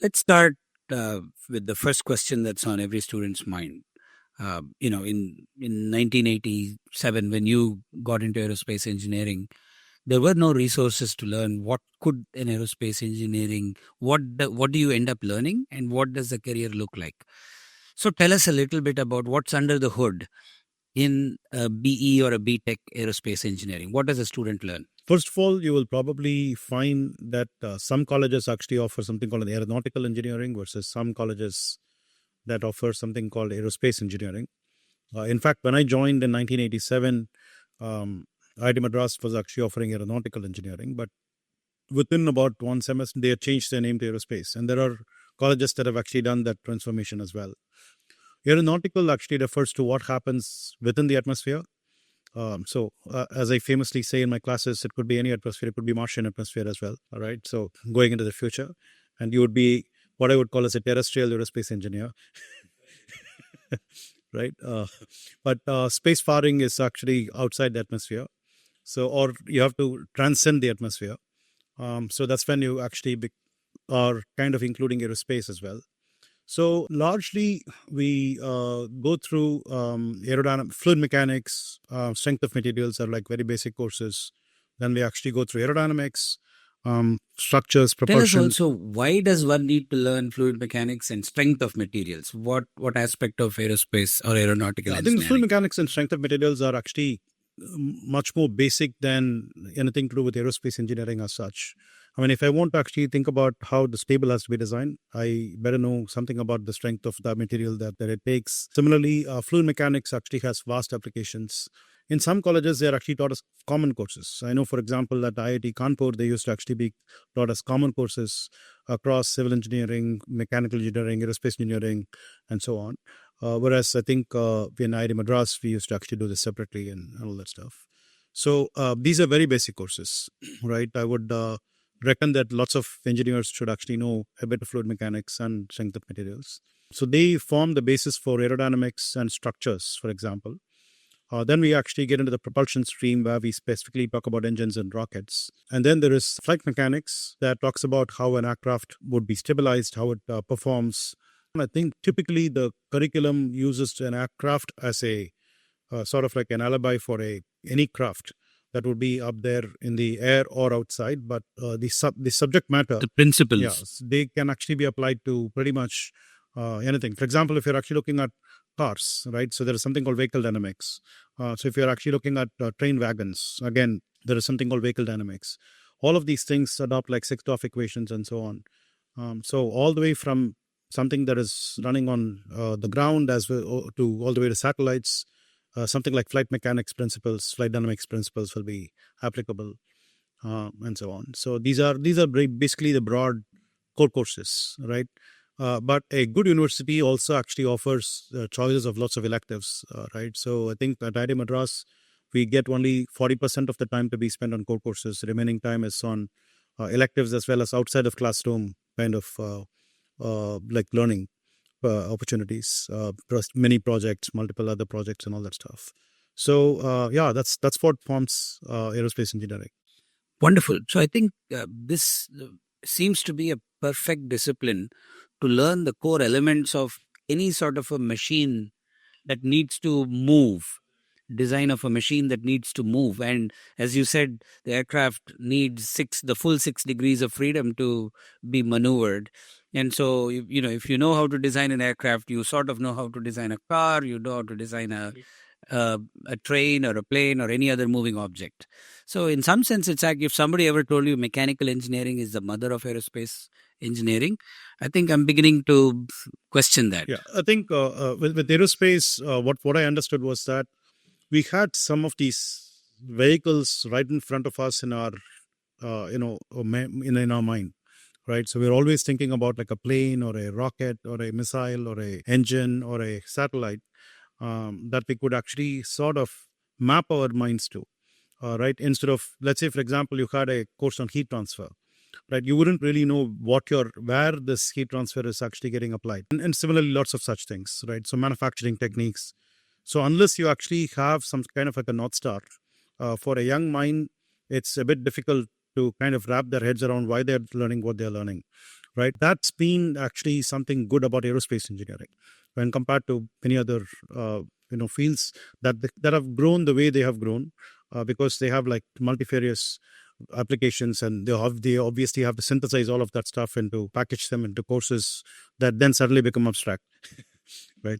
Let's start with the first question that's on every student's mind. In 1987, when you got into aerospace engineering, there were no resources to learn what could an aerospace engineering, what do you end up learning, and what does the career look like? So tell us a little bit about what's under the hood in a BE or a BTech aerospace engineering. What does a student learn? First of all, you will probably find that some colleges actually offer something called an aeronautical engineering versus some colleges that offer something called aerospace engineering. In fact, when I joined in 1987, IIT Madras was actually offering aeronautical engineering, but within about one semester, they had changed their name to aerospace. And there are colleges that have actually done that transformation as well. Aeronautical actually refers to what happens within the atmosphere. As I famously say in my classes, it could be any atmosphere, it could be Martian atmosphere as well. All right. So going into the future, and you would be what I would call as a terrestrial aerospace engineer. Right. But spacefaring is actually outside the atmosphere. So, or you have to transcend the atmosphere. So that's when you actually are kind of including aerospace as well. So largely we go through aerodynamics, fluid mechanics, strength of materials are like very basic courses. Then we actually go through aerodynamics, structures, propulsion. Tell us also, why does one need to learn fluid mechanics and strength of materials? What aspect of aerospace or aeronautical I think engineering? the fluid mechanics and strength of materials are actually much more basic than anything to do with aerospace engineering as such. I mean, if I want to actually think about how the stable has to be designed, I better know something about the strength of the material that it takes. Similarly, fluid mechanics actually has vast applications. In some colleges, they are actually taught as common courses. I know, for example, at IIT Kanpur, they used to actually be taught as common courses across civil engineering, mechanical engineering, aerospace engineering, and so on. Whereas I think in IIT Madras, we used to actually do this separately and all that stuff. So these are very basic courses, right? I would reckon that lots of engineers should actually know a bit of fluid mechanics and strength of materials. So they form the basis for aerodynamics and structures, for example. Then we actually get into the propulsion stream where we specifically talk about engines and rockets. And then there is flight mechanics that talks about how an aircraft would be stabilized, how it performs. And I think typically the curriculum uses an aircraft as a sort of like an alibi for any craft that would be up there in the air or outside, but the subject matter, the principles, yes, they can actually be applied to pretty much anything. For example, if you're actually looking at cars, right? So there is something called vehicle dynamics. So if you're actually looking at train wagons, again, there is something called vehicle dynamics. All of these things adopt like Sixth-Orff equations and so on. So all the way from something that is running on the ground as well to all the way to satellites. Something like flight mechanics principles, flight dynamics principles will be applicable, and so on. So these are basically the broad core courses, right? But a good university also actually offers choices of lots of electives, right? So I think at IIT Madras, we get only 40% of the time to be spent on core courses. The remaining time is on electives as well as outside of classroom kind of like learning opportunities, many projects, multiple other projects, and all that stuff. So that's what forms aerospace engineering. Wonderful. So I think this seems to be a perfect discipline to learn the core elements of any sort of a machine that needs to move, design of a machine that needs to move. And as you said, the aircraft needs the full 6 degrees of freedom to be maneuvered. And so, if you know how to design an aircraft, you sort of know how to design a car, you know how to design a train or a plane or any other moving object. So in some sense, it's like if somebody ever told you mechanical engineering is the mother of aerospace engineering, I think I'm beginning to question that. Yeah, I think with aerospace, what I understood was that we had some of these vehicles right in front of us in our in our mind, right? So we're always thinking about like a plane or a rocket or a missile or a engine or a satellite that we could actually sort of map our minds to, right? Instead of, let's say, for example, you had a course on heat transfer, right? You wouldn't really know where this heat transfer is actually getting applied. And similarly, lots of such things, right? So manufacturing techniques. So unless you actually have some kind of like a North Star, for a young mind, it's a bit difficult to kind of wrap their heads around why they're learning what they're learning. right? That's been actually something good about aerospace engineering when compared to many other fields that have grown the way they have grown, because they have like multifarious applications, and they obviously have to synthesize all of that stuff and to package them into courses that then suddenly become abstract, right?